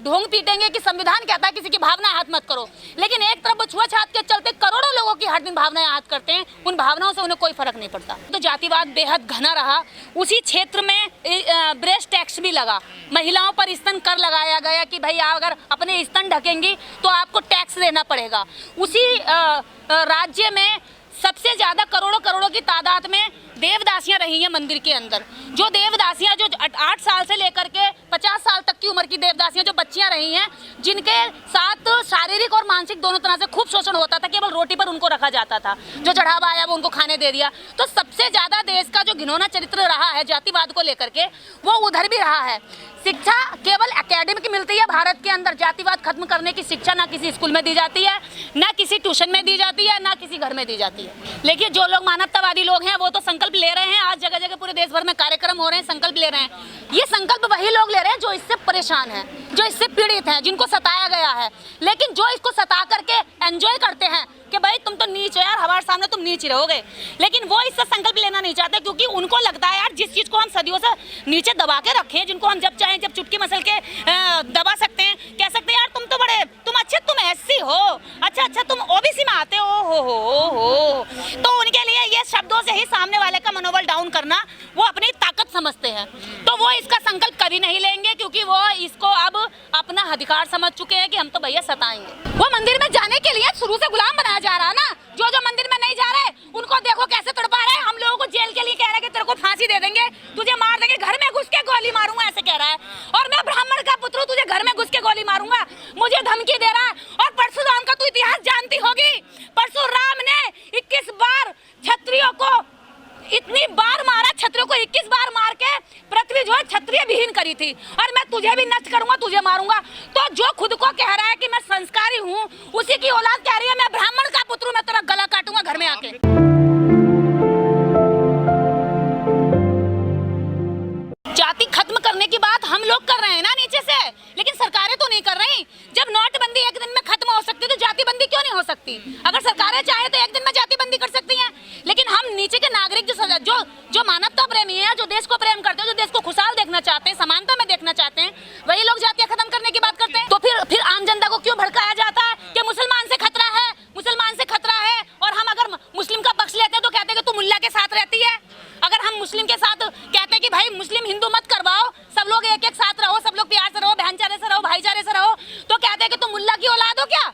ढोंग पीटेंगे कि संविधान कहता है किसी की भावना आहत मत करो, लेकिन एक तरफ वो छुआछूत के चलते करोड़ों लोगों की हर दिन भावनाएं आहत करते हैं, उन भावनाओं से उन्हें कोई फर्क नहीं पड़ता। तो जातिवाद बेहद घना रहा। उसी क्षेत्र में ब्रेस्ट टैक्स भी लगा, महिलाओं पर स्तन कर लगाया गया कि भाई अगर अपने स्तन ढकेंगी तो आपको टैक्स देना पड़ेगा। उसी राज्य में सबसे ज्यादा करोड़ों की तादाद में देवदासियां रही हैं मंदिर के अंदर। जो देवदासियां जो 8 साल से लेकर के 50 साल तक की उम्र की देवदासियां जो बच्चियां रही हैं, जिनके साथ शारीरिक और मानसिक दोनों तरह से खूब शोषण होता था, केवल रोटी पर उनको रखा जाता था, जो चढ़ावा आया वो उनको खाने दे दिया। तो सबसे ज्यादा देश का जो घिनौना चरित्र रहा है जातिवाद को लेकर के, वो उधर भी रहा है। शिक्षा केवल एकेडमिक मिलती है भारत के अंदर, जातिवाद खत्म करने की शिक्षा ना किसी स्कूल में दी जाती है, ना किसी ट्यूशन में दी जाती है, ना किसी घर में दी जाती है। लेकिन जो लोग मानवतावादी लोग हैं वो तो संकल्प ले रहे हैं, आज जगह जगह पूरे देश भर में कार्यक्रम हो रहे हैं, संकल्प ले रहे हैं। ये संकल्प वही लोग ले रहे हैं जो इससे परेशान हैं, जो इससे पीड़ित हैं, जिनको सताया गया है। लेकिन जो इसको सता करके एंजॉय करते हैं कि भाई तुम तो नीच हो यार, हमारे सामने तुम नीच रहोगे, लेकिन वो इससे संकल्प लेना नहीं चाहते, क्योंकि उनको लगता है यार जिस चीज को हम सदियों से नीचे दबा के रखे, जिनको हम जब चाहें जब चुटकी मसल के दबा सकते हैं, कह सकते हैं यार तुम तो बड़े, तुम अच्छे, तुम ऐसी हो, अच्छा तुम ओबीसी में आते हो। तो उनके लिए ये शब्दों से ही सामने वाले का मनोबल डाउन करना वो अपनी ताकत समझते हैं। तो वो इसका संकल्प कभी नहीं लेंगे, क्योंकि वो इसको अब अपना अधिकार समझ चुके हैं कि हम तो भैया सताएंगे। वो मंदिर में जाने के लिए शुरू से गुलाम बनाया जा रहा है ना, जो मंदिर में नहीं जा रहे उनको देखो कैसे तड़पा रहे हैं। हम लोगों को जेल के लिए कह रहे हैं कि तेरे को फांसी दे देंगे, तुझे मार देंगे, घर में घुस के गोली मारूंगा ऐसे कह रहा है। और मैं ब्राह्मण का पुत्र हूं, तुझे घर में घुस के गोली मारूंगा, मुझे धमकी दे रहा है। और परशुराम का तू इतिहास जानती होगी, परशुराम ने 21 बार क्षत्रियों को इतनी बार मारा, क्षत्रियों को 21 बार मार के पृथ्वी जो है क्षत्रिय विहीन करी थी। और मैं तुझे भी नष्ट करूंगा, तुझे मारूंगा। तो जो खुद को कह रहा है कि मैं संस्कारी हूँ, उसी की औलाद कह रही है मैं ब्राह्मण का पुत्र हूं, मैं तेरा गला काटूंगा घर में आके। जाति खत्म करने की बात हम लोग कर रहे हैं ना नीचे से, लेकिन सरकारें तो नहीं कर रही। जब नोटबंदी एक दिन में खत्म हो सकती है तो जातिबंदी क्यों नहीं हो सकती? अगर सरकारें चाहे तो एक दिन में जातिबंदी कर सकती हैं, लेकिन हम नीचे के नागरिक जो मानवता प्रेमी है, जो देश को प्रेम करते हैं, जो देश को खुशहाल देखना चाहते हैं, समानता में देखना चाहते हैं, वही लोग जातियां खत्म करने की बात करते हैं। तो फिर आम जनता को क्यों भड़काया जाता है कि मुसलमान से खतरा है, मुसलमान से खतरा है? और हम अगर मुस्लिम का पक्ष लेते हैं तो कहते हैं कि तू मुल्ला के साथ रहती है। अगर हम मुस्लिम के साथ कहते हैं कि भाई मुस्लिम हिंदू मत करवाओ, सब लोग एक साथ रहो, सब लोग प्यार से रहो, भाईचारे से रहो, भाईचारे से रहो, तो कहते हैं कि तुम मुल्ला की औलाद हो क्या?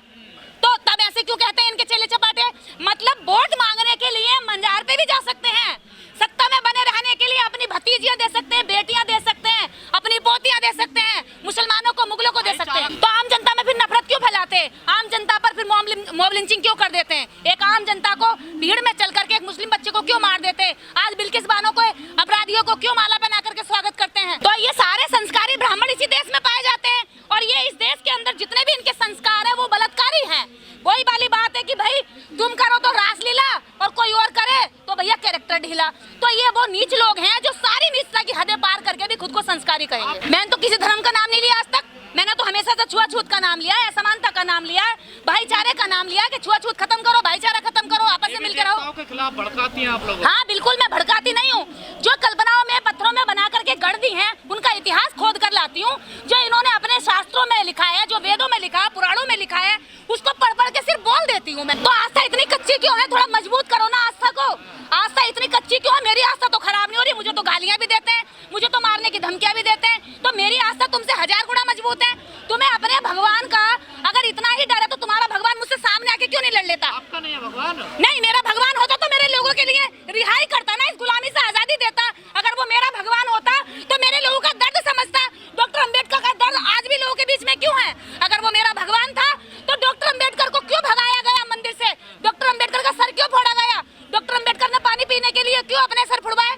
तो तब ऐसे क्यों कहते हैं इनके चेले चपाटे? मतलब वोट मांगने के लिए मंजार पे भी जा सकते हैं, सत्ता में बने रहने के लिए अपनी भतीजियां दे सकते हैं, बेटियां दे सकते हैं, अपनी पोतियां दे सकते हैं, मुसलमानों को, मुगलों को दे सकते हैं। तो आम जनता में फिर नफरत क्यों फैलाते हैं? आम जनता पर फिर मॉब लिंचिंग क्यों कर देते हैं? एक आम जनता को भीड़ में चल करके एक मुस्लिम बच्चे को क्यों मार देते हैं? आज बिल्किस बानो को, अपराधियों को क्यों माला पहना करके स्वागत करते हैं? तो ये सारे संस्कारी ब्राह्मण इसी देश में पाए जाते हैं, और ये इस देश के अंदर जितने भी इनके संस्कार है वो बलात्कारी हैं। वही वाली बात है कि भाई तुम करो तो रासलीला और कोई और करे तो भैया कैरेक्टर ढीला। तो ये वो नीच लोग हैं जो सारी नीचता की हदें पार करके भी खुद को संस्कारी कहेंगे। मैंने तो किसी धर्म का नाम नहीं लिया आज तक, मैंने तो हमेशा से छुआछूत का नाम लिया है, असमानता का नाम लिया है, भाईचारे का नाम लिया है कि छुआछूत खत्म करो, भाईचारा खत्म करो, आपस में मिलकर रहो। के खिलाफ भड़काती हैं आप लोग? हाँ बिल्कुल, मैं भड़काती नहीं हूँ। जो कल्पनाओं में पत्थरों में बना करके गढ़ दी हैं, उनका इतिहास खोद कर लाती हूँ। जो इन्होंने अपने शास्त्रों में लिखा है, जो वेदों में लिखा है, पुराणों में लिखा है, उसको पढ़ पढ़ के सिर्फ बोल देती हूँ मैं। तो आस्था इतनी कच्ची क्यों है? थोड़ा मजबूत करो ना आस्था को। आस्था इतनी कच्ची क्यों है? मेरी आस्था तो खराब नहीं हो रही, मुझे तो गालियां भी देते हैं, मुझे तो मारने की धमकियां भी देते हैं, तो मेरी आस्था तुमसे 1000 गुना मजबूत है। तुम्हें अपने भगवान का अगर इतना ही डर है तो तुम्हारा भगवान मुझसे सामने आके क्यों नहीं लड़ लेता? आपका नहीं है भगवान? नहीं, मेरा भगवान होता तो मेरे लोगों के लिए रिहाई करता ना, इस गुलामी से आजादी देता। अगर वो मेरा भगवान होता तो मेरे लोगों का दर्द समझता। डॉक्टर अम्बेडकर का दर्द आज भी लोगों के बीच में क्यों है? अगर वो मेरा भगवान था तो डॉक्टर अम्बेडकर को क्यों भगाया गया मंदिर से? डॉक्टर अम्बेडकर का सर क्यों फोड़ा गया? डॉक्टर अम्बेडकर ने पानी पीने के लिए क्यों अपने सर फुड़वाए?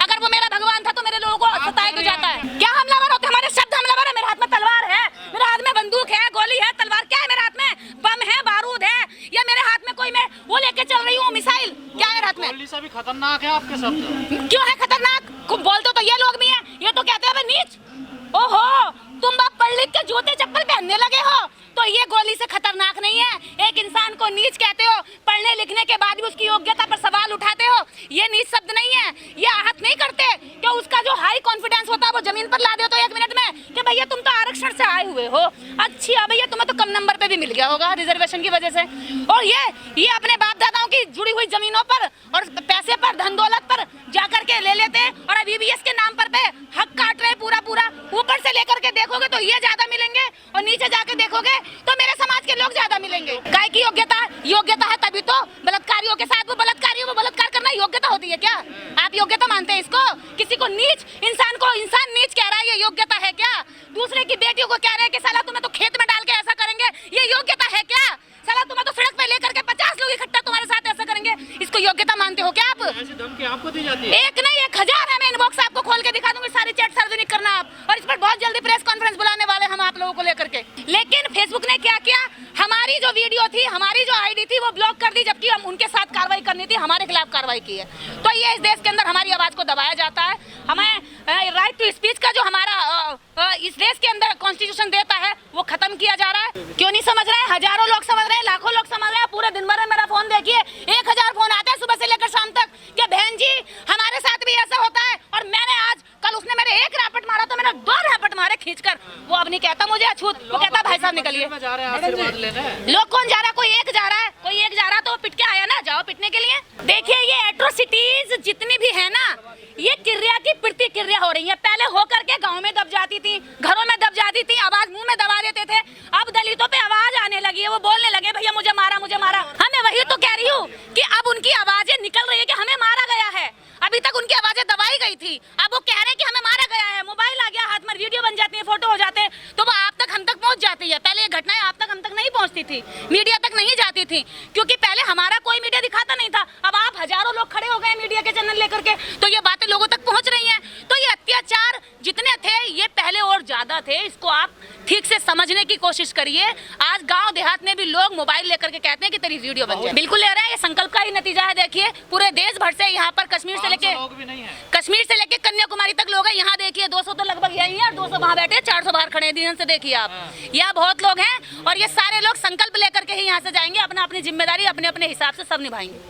अगर वो मेरा भगवान था तो मेरे लोगों को सताया क्यों जाता है? क्या हमलावर होते? हमारे शब्द हमलावर है। मेरे हाथ में तलवार है, मेरे हाथ में बंदूक है, गोली है, तलवार क्या है मेरे हाथ में? बम है, बारूद है, या मेरे हाथ में कोई मैं वो लेके चल रही हूँ मिसाइल? क्या है मेरे हाथ में? गोली से भी खतरनाक है आपके शब्द। क्यों है खतरनाक? बोलते तो ये लोग भी हैं, ये तो कहते हैं नीच। ओहो, तुम बाप पढ़ लिख के जूते चप्पल पहनने लगे हो तो कोई ये गोली से खतरनाक नहीं है। एक इंसान को नीच कहते हो, पढ़ने लिखने के बाद भी उसकी योग्यता पर सवाल उठाते हो, ये नीच शब्द नहीं है। ये आहत नहीं करते कि उसका जो हाई कॉन्फिडेंस होता है वो जमीन पर ला दे तो 1 मिनट में कि भैया तुम तो आरक्षण से आए हुए हो, अच्छी है भैया, तुम्हें तो कम नंबर पे भी मिल गया होगा रिजर्वेशन की वजह से। और ये अपने बाप दादाओं की जुड़ी हुई जमीनों पर और पैसे पर, धन दौलत पर जाकर के ले लेते और अब ईवीएस के नाम पर पे हक काट रहे पूरा पूरा। ऊपर से लेकर के देखोगे तो ये ज्यादा मिलेंगे और नीचे जाके देखोगे तो मेरे समाज के लोग ज्यादा मिलेंगे। काय की योग्यता है तभी तो बलात्कारियों के साथ वो बलात्कार करना योग्यता होती है क्या? आप योग्यता मानते हैं इसको? किसी को नीच, इंसान नीच कह रहा है, ये योग्यता है क्या? दूसरे की बेटियों को कह रहे हैं कि साला तुम्हें तो खेत में डाल के ऐसा करेंगे, ये योग्यता है क्या? साला तुम्हें तो सड़क पे लेकर के 50 लोग इकट्ठा तुम्हारे साथ ऐसा करेंगे, इसको योग्यता मानते हो क्या आप? ऐसी धमकी आपको दी जाती है? एक नहीं 1000 है। मैं इनबॉक्स आपको खोल के दिखा दूंगी, सारी चैट सार्वजनिक करना आप, और इस पर बहुत जल्दी प्रेस कॉन्फ्रेंस बुलाने वाले हम आप लोगों को लेकर के। लेकिन फेसबुक ने क्या किया, हमारी जो वीडियो थी, हमारी जो आईडी थी वो ब्लॉक कर दी, जबकि हम उनके साथ कार्रवाई करनी थी, हमारे खिलाफ कार्रवाई की है। तो ये इस देश के अंदर हमारी आवाज को दबाया जाता है। हमें राइट टू स्पीच का जो हमारा इस देश के अंदर कॉन्स्टिट्यूशन देता है वो खत्म किया जा रहा है। क्यों नहीं समझ रहे हैं? हजारों लोग समझ रहे हैं, लाखों लोग समझ रहे हैं। पूरे दिन भर में मेरा फोन देखिए, 1000 फोन आते हैं सुबह से लेकर शाम तक कि बहन जी हमारे साथ भी ऐसा होता है। और मैंने कल उसने मेरे 1 रैपट मारा तो मैंने 2 रैपट मारे खींचकर। वो अब नहीं कहता मुझे अछूत, वो कहता भाई साहब निकलिए। लोग कौन जा रहा है? कोई एक जा रहा है, कोई एक जा रहा तो पिट के आया ना, जाओ पिटने के लिए। देखिए ये एट्रोसिटीज जितनी भी है ना, ये क्रिया की प्रतिक्रिया हो रही है। पहले होकर के गांव में दब जाती थी, घरों में दब जाती थी, आवाज मुंह में दबा देते थे। अब दलितों पे आवाज आने लगी है, वो बोलने लगे भैया मुझे मारा मुझे मारा। हमें वही तो कह रही हूँ कि अब उनकी आवाजें निकल रही है कि हमें मारा गया है। अभी तक उनकी आवाजें दबाई गई थी, अब वो कह रहे हैं कि हमें मारा गया है। मोबाइल आ गया हाथ में, वीडियो बन जाती है, फोटो हो जाते हैं, तो वो आप तक हम तक पहुंच जाती है। पहले ये घटनाएं आप तक हम तक नहीं पहुंचती थी, मीडिया तक नहीं जाती थी, क्योंकि पहले हमारा कोई मीडिया दिखाता नहीं था। अब आप हजारों लोग खड़े हो गए मीडिया के चैनल लेकर के, तो ये बातें लोगों तक पहुंच रही हैं। तो ये अत्याचार जितने थे ये पहले और ज्यादा थे, इसको आप ठीक से समझने की कोशिश करिए। आज गांव देहात में भी लोग मोबाइल लेकर के कहते हैं कि तेरी वीडियो बन जाए। बिल्कुल ले रहे हैं, ये संकल्प का ही नतीजा है। देखिए पूरे देश भर से, यहाँ पर कश्मीर से लेके कन्याकुमारी तक लोग हैं। यहाँ देखिए 200 तो लगभग यही है और 200 वहाँ बैठे, 400 बाहर खड़े हैं। ध्यान से देखिए आप, यहाँ बहुत लोग हैं और ये सारे लोग संकल्प लेकर के ही यहाँ से जाएंगे, अपना अपनी जिम्मेदारी अपने अपने हिसाब से सब निभाएंगे।